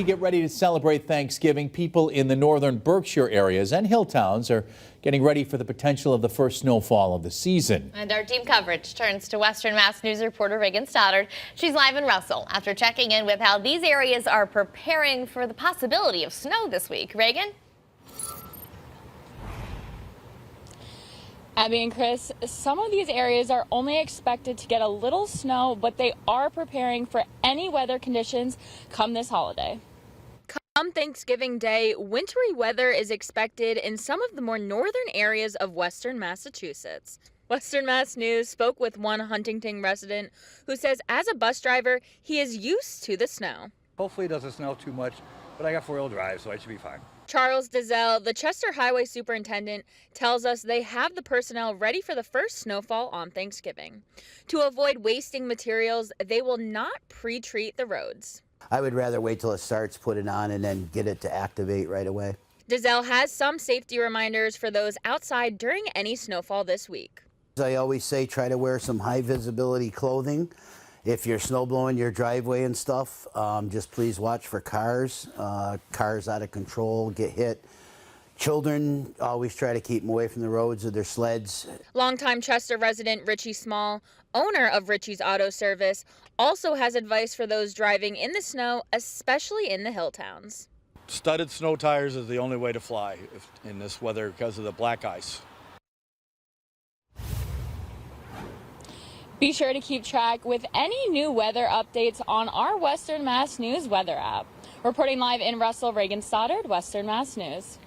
Get ready to celebrate Thanksgiving. People in the northern Berkshire areas and hill towns are getting ready for the potential of the first snowfall of the season. And our team coverage turns to Western Mass News reporter Reagan Stoddard. She's live in Russell after checking in with how these areas are preparing for the possibility of snow this week. Reagan? Abby and Chris, some of these areas are only expected to get a little snow, but they are preparing for any weather conditions come this holiday. Come Thanksgiving Day, wintry weather is expected in some of the more northern areas of western Massachusetts. Western Mass News spoke with one Huntington resident who says as a bus driver, he is used to the snow. Hopefully it doesn't snow too much, but I got four-wheel drive, so I should be fine. Charles Dizelle, the Chester Highway Superintendent, tells us they have the personnel ready for the first snowfall on Thanksgiving. To avoid wasting materials, they will not pre-treat the roads. I would rather wait till it starts, put it on, and then get it to activate right away. Dizelle has some safety reminders for those outside during any snowfall this week. As I always say, try to wear some high visibility clothing. If you're snow blowing your driveway and stuff, just please watch for cars. Cars out of control, get hit. Children, always try to keep them away from the roads or their sleds. Longtime Chester resident Richie Small, owner of Richie's Auto Service, also has advice for those driving in the snow, especially in the hill towns. Studded snow tires is the only way to fly in this weather because of the black ice. Be sure to keep track with any new weather updates on our Western Mass News weather app. Reporting live in Russell, Reagan Stoddard, Western Mass News.